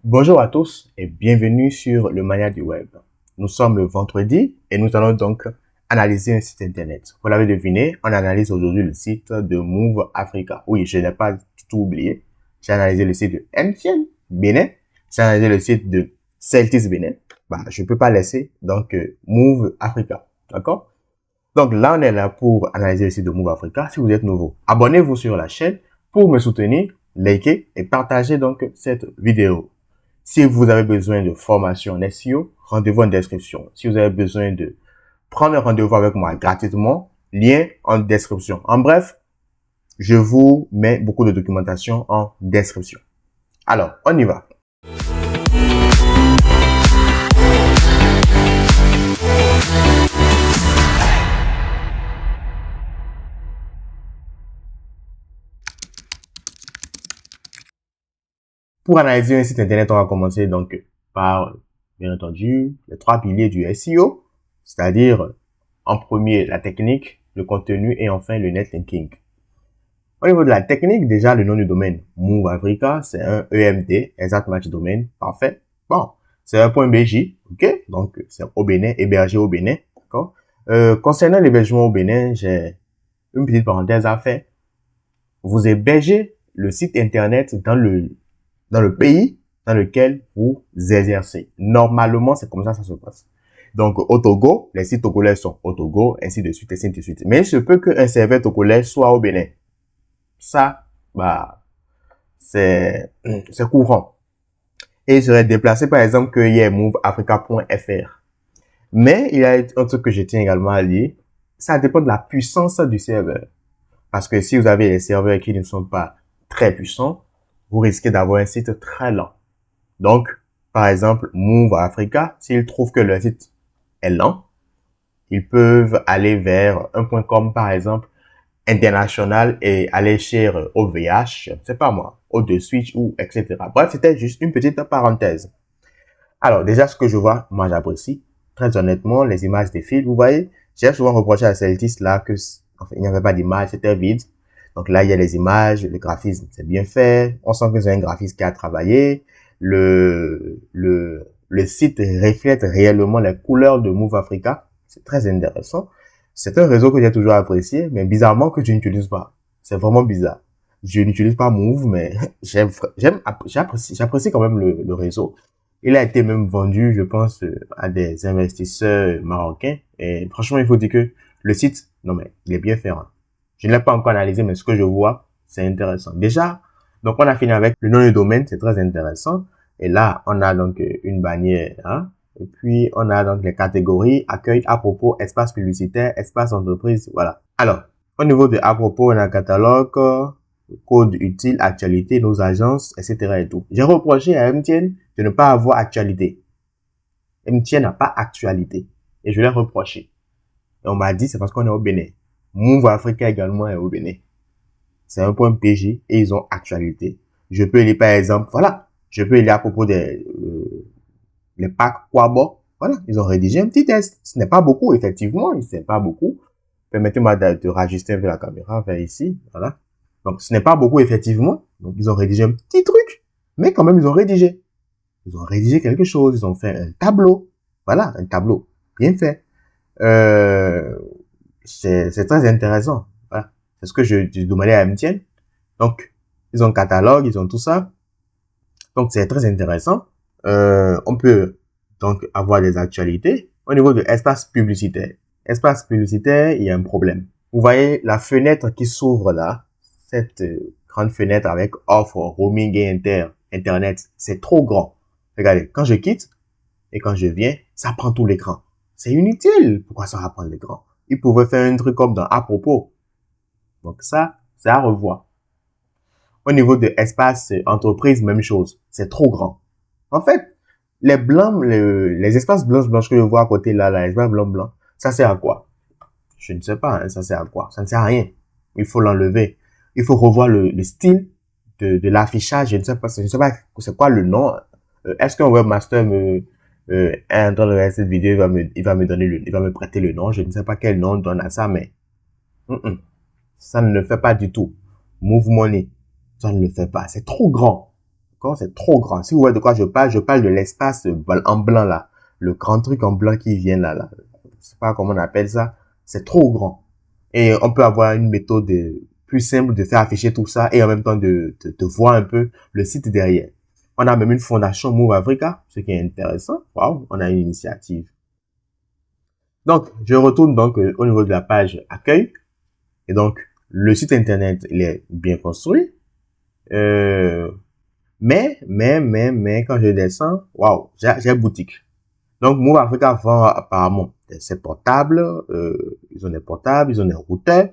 Bonjour à tous et bienvenue sur le Mania du Web. Nous sommes le vendredi et nous allons donc analyser un site internet. Vous l'avez deviné, on analyse aujourd'hui le site de Move Africa. Oui, je n'ai pas du tout oublié. J'ai analysé le site de MTN Bénin. J'ai analysé le site de Celtics Bénin. Je peux pas laisser donc Move Africa. D'accord? Donc là, on est là pour analyser le site de Move Africa. Si vous êtes nouveau, abonnez-vous sur la chaîne pour me soutenir, likez et partagez donc cette vidéo. Si vous avez besoin de formation en SEO, rendez-vous en description. Si vous avez besoin de prendre un rendez-vous avec moi gratuitement, lien en description. En bref, je vous mets beaucoup de documentation en description. Alors, on y va. Pour analyser un site internet, on va commencer donc par, bien entendu, les trois piliers du SEO, c'est-à-dire en premier la technique, le contenu et enfin le netlinking. Au niveau de la technique, déjà le nom du domaine, Move Africa, c'est un EMD, Exact Match Domain, parfait. Bon, c'est un .bj, ok, donc c'est au Bénin, hébergé au Bénin, d'accord. Concernant l'hébergement au Bénin, j'ai une petite parenthèse à faire. Vous hébergez le site internet dans le pays dans lequel vous exercez. Normalement, c'est comme ça se passe. Donc, au Togo, les sites togolais sont au Togo, ainsi de suite, ainsi de suite. Mais il se peut qu'un serveur togolais soit au Bénin. Ça, c'est courant. Et il serait déplacé, par exemple, qu'il y ait moveafrica.fr. Mais il y a un truc que je tiens également à dire. Ça dépend de la puissance du serveur. Parce que si vous avez des serveurs qui ne sont pas très puissants, vous risquez d'avoir un site très lent. Donc, par exemple, Move Africa, s'ils trouvent que le site est lent, ils peuvent aller vers un .com, par exemple, international et aller chez OVH, je ne sais pas moi, O2Switch ou etc. Bref, c'était juste une petite parenthèse. Alors, déjà, ce que je vois, moi, j'apprécie. Très honnêtement, les images défilent. Vous voyez, j'ai souvent reproché à Celtics là que, il n'y avait pas d'image, c'était vide. Donc là, il y a les images, le graphisme, c'est bien fait. On sent que c'est un graphiste qui a travaillé. Le site reflète réellement les couleurs de Move Africa. C'est très intéressant. C'est un réseau que j'ai toujours apprécié, mais bizarrement que je n'utilise pas. C'est vraiment bizarre. Je n'utilise pas Move, mais j'apprécie quand même le réseau. Il a été même vendu, je pense, à des investisseurs marocains. Et franchement, il faut dire que le site, non mais, il est bien fait. Hein. Je ne l'ai pas encore analysé, mais ce que je vois, c'est intéressant. Déjà, donc on a fini avec le nom du domaine, c'est très intéressant. Et là, on a donc une bannière, hein. Et puis, on a donc les catégories, accueil, à propos, espace publicitaire, espace entreprise, voilà. Alors, au niveau de à propos, on a un catalogue, code utile, actualité, nos agences, etc. et tout. J'ai reproché à MTN de ne pas avoir actualité. MTN n'a pas actualité. Et je l'ai reproché. Et on m'a dit, c'est parce qu'on est au Bénin. Move Africa également est au Bénin. C'est un .pj et ils ont actualité. Je peux lire par exemple, voilà, je peux lire à propos des les packs Quabo. Voilà, ils ont rédigé un petit test. Ce n'est pas beaucoup, effectivement, ce n'est pas beaucoup. Permettez-moi de rajuster un peu la caméra vers ici, voilà. Donc, ce n'est pas beaucoup, effectivement. Donc, ils ont rédigé un petit truc, mais quand même, ils ont rédigé. Ils ont rédigé quelque chose, ils ont fait un tableau. Voilà, un tableau bien fait. C'est très intéressant. Voilà. C'est ce que je demandais à MTN. Donc, ils ont un catalogue, ils ont tout ça. Donc, c'est très intéressant. On peut donc avoir des actualités. Au niveau de espace publicitaire. Espace publicitaire, il y a un problème. Vous voyez la fenêtre qui s'ouvre là, cette grande fenêtre avec offre, roaming et internet, c'est trop grand. Regardez, quand je quitte et quand je viens, ça prend tout l'écran. C'est inutile. Pourquoi ça va prendre l'écran? Ils pouvaient faire un truc comme dans à propos. Donc ça, c'est à revoir. Au niveau de espace entreprise, même chose. C'est trop grand. En fait, les blancs, les espaces blancs que je vois à côté là, les espaces blancs, ça sert à quoi? Je ne sais pas, hein, ça sert à quoi? Ça ne sert à rien. Il faut l'enlever. Il faut revoir le style de l'affichage. Je ne sais pas c'est quoi le nom. Est-ce qu'un webmaster dans le reste de cette vidéo, il va me prêter le nom. Je ne sais pas quel nom on donne à ça, mais ça ne le fait pas du tout. Move Money, ça ne le fait pas. C'est trop grand. D'accord? C'est trop grand. Si vous voyez de quoi je parle de l'espace en blanc là. Le grand truc en blanc qui vient là. Je sais pas comment on appelle ça. C'est trop grand. Et on peut avoir une méthode plus simple de faire afficher tout ça et en même temps de voir un peu le site derrière. On a même une fondation Move Africa, ce qui est intéressant. Waouh, on a une initiative. Donc, je retourne donc au niveau de la page accueil. Et donc, le site internet, il est bien construit. Mais, quand je descends, waouh, j'ai boutique. Donc, Move Africa vend apparemment des sets portables, ils ont des portables, ils ont des routeurs.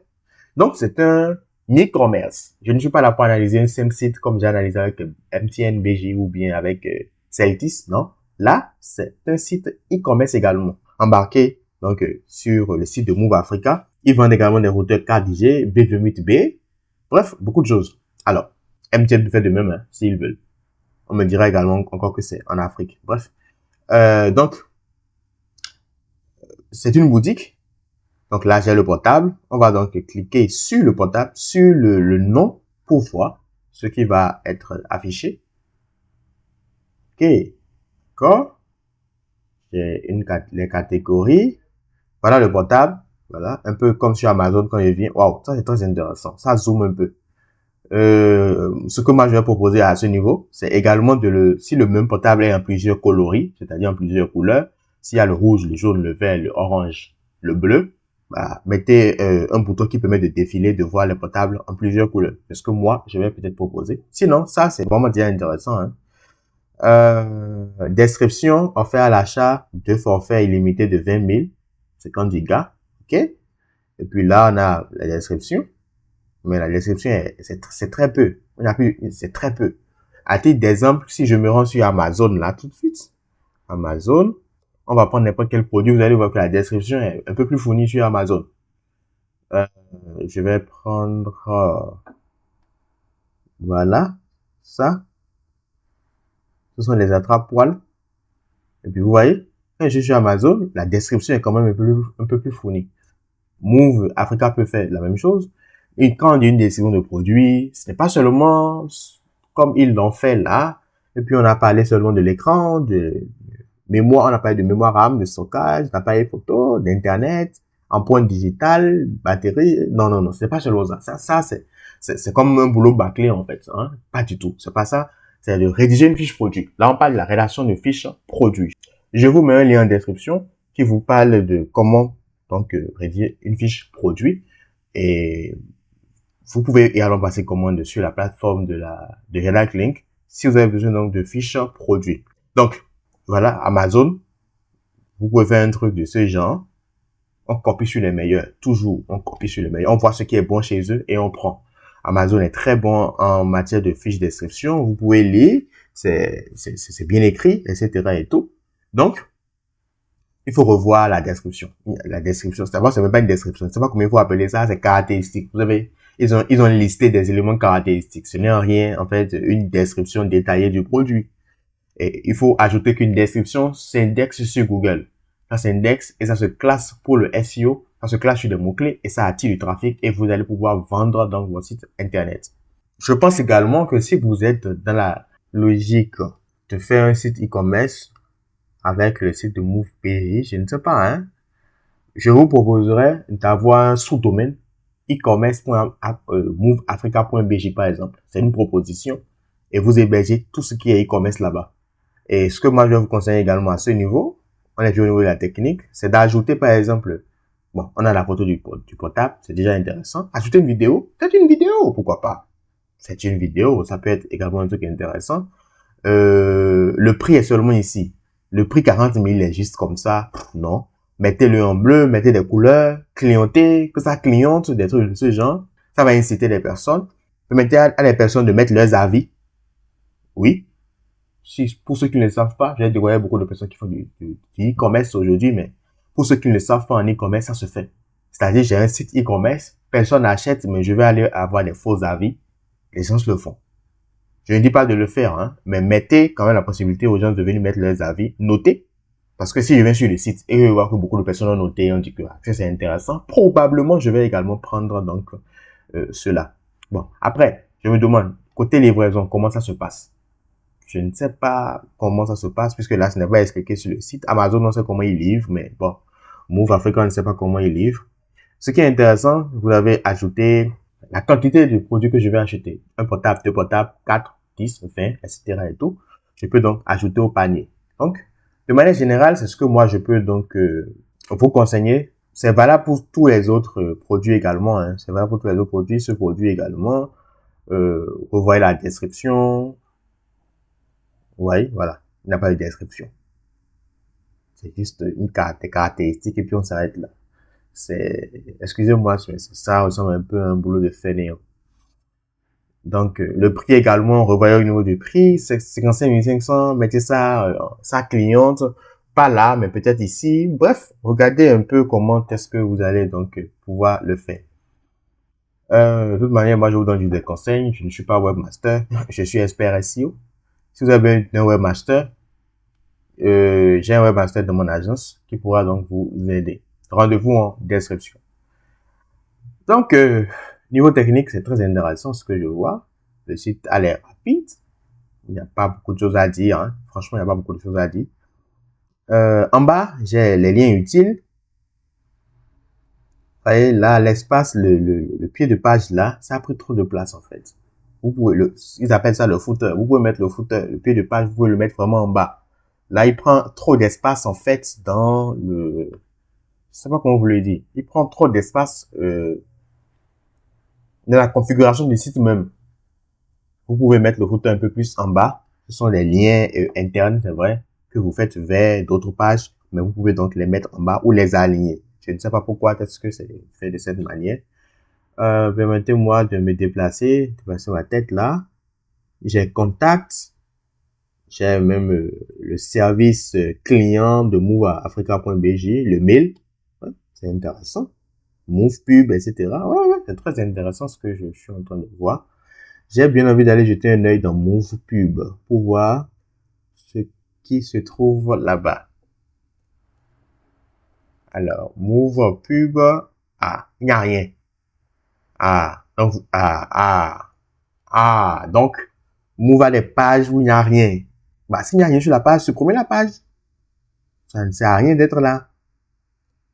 Donc, c'est un e-commerce. Je ne suis pas là pour analyser un simple site comme j'ai analysé avec MTN, BG ou bien avec Celtis, non. Là, c'est un site e-commerce également, embarqué donc sur le site de Move Africa. Ils vendent également des routeurs 4G, B28B, bref, beaucoup de choses. Alors, MTN peut faire de même, hein, s'ils veulent. On me dira également encore que c'est en Afrique. Bref. Donc, c'est une boutique. Donc là, j'ai le portable. On va donc cliquer sur le portable, sur le nom pour voir ce qui va être affiché. Ok. D'accord. J'ai les catégories. Voilà le portable. Voilà. Un peu comme sur Amazon quand il vient. Waouh, ça c'est très intéressant. Ça zoome un peu. Ce que moi je vais proposer à ce niveau, c'est également si le même portable est en plusieurs coloris, c'est-à-dire en plusieurs couleurs, s'il y a le rouge, le jaune, le vert, le orange, le bleu, bah, mettez un bouton qui permet de défiler, de voir les portables en plusieurs couleurs. C'est ce que moi, je vais peut-être proposer. Sinon, ça, c'est vraiment déjà intéressant. Hein. Description, offert à l'achat de forfait illimité de 20 000, 50 gigas, ok? Et puis là, on a la description. Mais la description, c'est très peu. C'est très peu. À titre d'exemple, si je me rends sur Amazon là tout de suite, Amazon, on va prendre n'importe quel produit, vous allez voir que la description est un peu plus fournie sur Amazon. Je vais prendre, voilà, ça. Ce sont les attrape-poils. Et puis vous voyez, quand je suis sur Amazon, la description est quand même un peu plus fournie. Move Africa peut faire la même chose. Et quand il y a une description de produit, ce n'est pas seulement comme ils l'ont fait là. Et puis on a parlé seulement de l'écran, de mémoire, on a parlé de mémoire RAM, de stockage, d'appareil photo, d'internet, empreinte digitale, batterie. Non, c'est pas seulement ça. Ça c'est comme un boulot bâclé en fait. Hein? Pas du tout. C'est pas ça. C'est de rédiger une fiche produit. Là, on parle de la rédaction de fiches produit. Je vous mets un lien en description qui vous parle de comment donc rédiger une fiche produit et vous pouvez également passer commande sur la plateforme de Redact Link si vous avez besoin donc de fiches produits. Donc voilà, Amazon, vous pouvez faire un truc de ce genre. On copie sur les meilleurs, toujours on copie sur les meilleurs. On voit ce qui est bon chez eux et on prend. Amazon est très bon en matière de fiches description. Vous pouvez lire, c'est bien écrit, etc. et tout. Donc il faut revoir la description. La description, c'est même pas une description. C'est pas comment il faut appeler ça, c'est caractéristique. Vous savez, ils ont listé des éléments caractéristiques. Ce n'est rien, en fait, une description détaillée du produit. Et il faut ajouter qu'une description s'indexe sur Google. Ça s'indexe et ça se classe pour le SEO. Ça se classe sur des mots-clés et ça attire du trafic et vous allez pouvoir vendre dans votre site internet. Je pense également que si vous êtes dans la logique de faire un site e-commerce, avec le site de MovePG, je ne sais pas, hein. Je vous proposerais d'avoir un sous-domaine e-commerce.moveafrica.bg par exemple. C'est une proposition et vous hébergez tout ce qui est e-commerce là-bas. Et ce que moi je vais vous conseiller également à ce niveau, on est au niveau de la technique, c'est d'ajouter par exemple, bon, on a la photo du portable, c'est déjà intéressant. Ajouter une vidéo, peut-être une vidéo, pourquoi pas. C'est une vidéo, ça peut être également un truc intéressant. Le prix est seulement ici. Le prix 40 000 est juste comme ça. Non. Mettez-le en bleu, mettez des couleurs, clignotez, que ça clignote, des trucs de ce genre. Ça va inciter les personnes. Permettez à les personnes de mettre leurs avis. Oui. Pour ceux qui ne le savent pas, j'ai découvert beaucoup de personnes qui font du e-commerce aujourd'hui, mais pour ceux qui ne le savent pas en e-commerce, ça se fait. C'est-à-dire, j'ai un site e-commerce, personne n'achète, mais je vais aller avoir des faux avis. Les gens se le font. Je ne dis pas de le faire, hein, mais mettez quand même la possibilité aux gens de venir mettre leurs avis, notez. Parce que si je viens sur le site et je vois que beaucoup de personnes ont noté, on dit que c'est intéressant, probablement je vais également prendre donc cela. Bon, après, je me demande, côté livraison, comment ça se passe? Je ne sais pas comment ça se passe, puisque là, ce n'est pas expliqué sur le site. Amazon, on sait comment ils livrent, mais bon, Move Africa, on ne sait pas comment ils livrent. Ce qui est intéressant, vous avez ajouté la quantité de produits que je vais acheter. Un portable, deux portables, 4, 10, 20, etc. et tout. Je peux donc ajouter au panier. Donc, de manière générale, c'est ce que moi, je peux donc vous conseiller. C'est valable pour tous les autres produits également. Hein. C'est valable pour tous les autres produits. Ce produit également, vous voyez la description. Oui, voilà. Il n'y a pas de description. C'est juste une caractéristique et puis on s'arrête là. Excusez-moi, ça ressemble un peu à un boulot de fainéant. Donc, le prix également, revoyez au niveau du prix, c'est 55 500, mettez ça, ça cliente, pas là, mais peut-être ici. Bref, regardez un peu comment est-ce que vous allez donc pouvoir le faire. De toute manière, moi, je vous donne des conseils. Je ne suis pas webmaster, je suis expert SEO. Si vous avez un webmaster, j'ai un webmaster de mon agence qui pourra donc vous aider. Rendez-vous en description. Donc, niveau technique, c'est très intéressant ce que je vois. Le site a l'air rapide. Il n'y a pas beaucoup de choses à dire. Hein. Franchement, il n'y a pas beaucoup de choses à dire. En bas, j'ai les liens utiles. Vous voyez, là, l'espace, le pied de page là, ça a pris trop de place en fait. Vous pouvez ils appellent ça le footer. Vous pouvez mettre le footer, le pied de page, vous pouvez le mettre vraiment en bas. Là, il prend trop d'espace en fait dans le... Je sais pas comment vous le dire. Il prend trop d'espace dans la configuration du site même. Vous pouvez mettre le footer un peu plus en bas. Ce sont les liens internes, c'est vrai, que vous faites vers d'autres pages, mais vous pouvez donc les mettre en bas ou les aligner. Je ne sais pas pourquoi est-ce que c'est fait de cette manière. Permettez-moi de me déplacer ma tête là. J'ai contact. J'ai même le service client de moveafrica.bg, le mail. Ouais, c'est intéressant. Move pub, etc. Ouais, c'est très intéressant ce que je suis en train de voir. J'ai bien envie d'aller jeter un œil dans Move Pub pour voir ce qui se trouve là-bas. Alors, Move Pub, il n'y a rien. Donc, Move a des pages où il n'y a rien. Bah, s'il n'y a rien sur la page, supprimez la page. Ça ne sert à rien d'être là.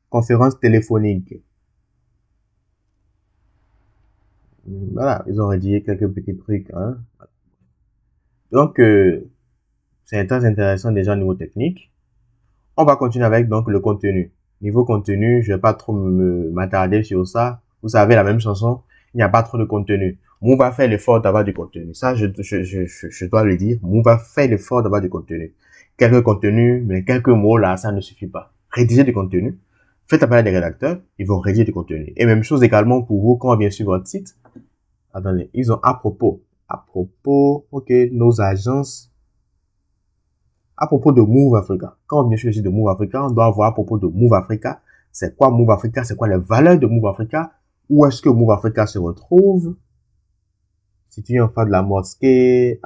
Conférence téléphonique. Voilà, ils ont rédigé quelques petits trucs, hein. Donc, c'est très intéressant déjà au niveau technique. On va continuer avec donc le contenu. Niveau contenu, je vais pas trop m'attarder sur ça. Vous savez, la même chanson, il n'y a pas trop de contenu. Move va faire l'effort d'avoir du contenu. Ça, je dois le dire. Move va faire l'effort d'avoir du contenu. Quelques contenus, mais quelques mots là, ça ne suffit pas. Rédiger du contenu. Faites appel à des rédacteurs, ils vont rédiger du contenu. Et même chose également pour vous quand on vient sur votre site. Attendez, ils ont à propos, ok, nos agences. À propos de Move Africa, quand on vient sur le site de Move Africa, on doit voir à propos de Move Africa, c'est quoi Move Africa, c'est quoi les valeurs de Move Africa, où est-ce que Move Africa se retrouve, si tu es en face de la mosquée,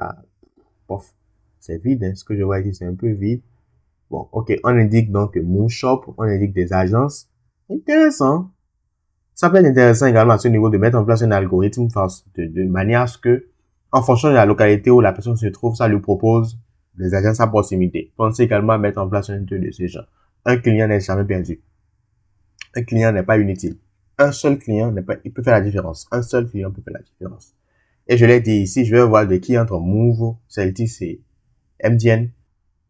pof, c'est vide, hein, ce que je vois ici, c'est un peu vide. Bon, ok, on indique donc Move Shop, on indique des agences, intéressant. Ça peut être intéressant également à ce niveau de mettre en place un algorithme de manière à ce que, en fonction de la localité où la personne se trouve, ça lui propose des agences à proximité. Pensez également à mettre en place un truc de ce genre. Un client n'est jamais perdu. Un client n'est pas inutile. Un seul client il peut faire la différence. Un seul client peut faire la différence. Et je l'ai dit ici, je vais voir de qui entre Move, Celtics et MTN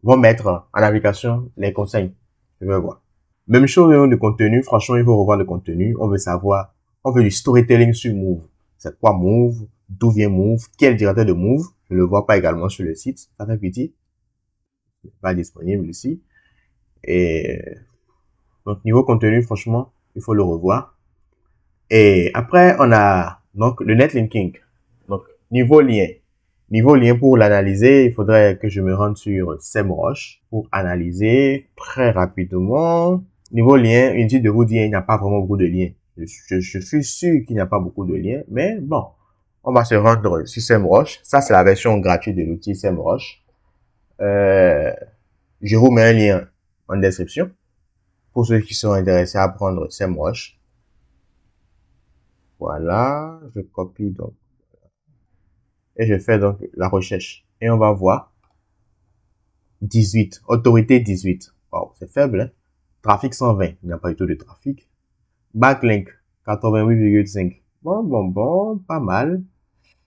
vont mettre en application les conseils. Je vais voir. Même chose au niveau de contenu. Franchement, il faut revoir le contenu. On veut savoir, on veut du storytelling sur Move. C'est quoi Move? D'où vient Move? Qui est le directeur de Move? Je ne le vois pas également sur le site. Ça fait petit. Pas disponible ici. Et donc niveau contenu, franchement, il faut le revoir. Et après, on a donc le netlinking. Donc niveau lien. Niveau lien, pour l'analyser, il faudrait que je me rende sur SEMrush pour analyser très rapidement. Niveau lien, inutile de vous dire, il n'y a pas vraiment beaucoup de liens. Je suis sûr qu'il n'y a pas beaucoup de liens, mais bon, on va se rendre sur SEMrush. Ça, c'est la version gratuite de l'outil SEMrush. Je vous mets un lien en description pour ceux qui sont intéressés à prendre SEMrush. Voilà, je copie donc et je fais donc la recherche et on va voir 18. Autorité 18. Wow, c'est faible, hein. Trafic 120. Il n'y a pas du tout de trafic. Backlink 88,5. Bon, pas mal.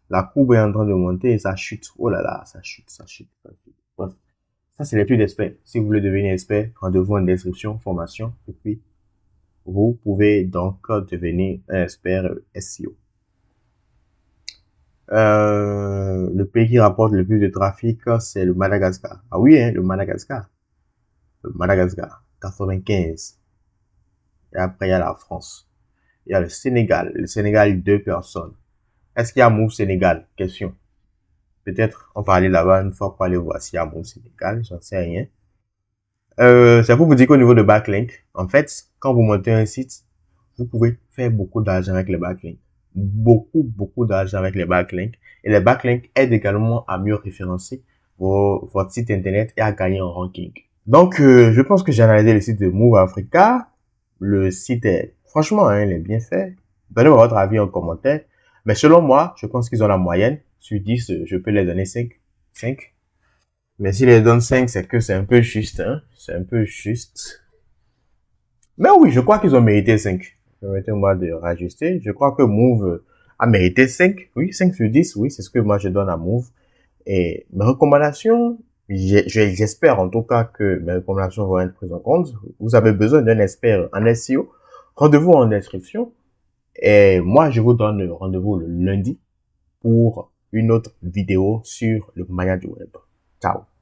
La courbe est en train de monter et ça chute. Oh là là, ça chute, ça chute, ça chute. Bref. Ça, c'est les trucs d'expert. Si vous voulez devenir expert, rendez-vous en description, formation. Et puis, vous pouvez donc devenir un expert SEO. Le pays qui rapporte le plus de trafic, c'est le Madagascar. Ah oui, hein, le Madagascar. Le Madagascar, 95. Et après, il y a la France. Il y a le Sénégal. Le Sénégal, 2 personnes. Est-ce qu'il y a Move Sénégal? Question. Peut-être on va aller là-bas une fois pour aller voir s'il y a Move Sénégal. J'en sais rien. C'est pour vous dire qu'au niveau de backlink, en fait, quand vous montez un site, vous pouvez faire beaucoup d'argent avec les backlinks. Beaucoup d'argent avec les backlinks. Et les backlinks aident également à mieux référencer votre site internet et à gagner en ranking. Donc, je pense que j'ai analysé le site de Move Africa. Le site est, franchement, hein, il est bien fait. Donnez-moi votre avis en commentaire. Mais selon moi, je pense qu'ils ont la moyenne. Sur 10, je peux les donner 5. 5. Mais s'ils les donnent 5, c'est que c'est un peu juste, hein. C'est un peu juste. Mais oui, je crois qu'ils ont mérité 5. Permettez-moi de rajuster. Je crois que Move a mérité 5. Oui, 5 sur 10. Oui, c'est ce que moi je donne à Move. Et mes recommandations, j'espère en tout cas que mes recommandations vont être prises en compte. Vous avez besoin d'un expert en SEO. Rendez-vous en description. Et moi, je vous donne rendez-vous le lundi pour une autre vidéo sur le mania du web. Ciao.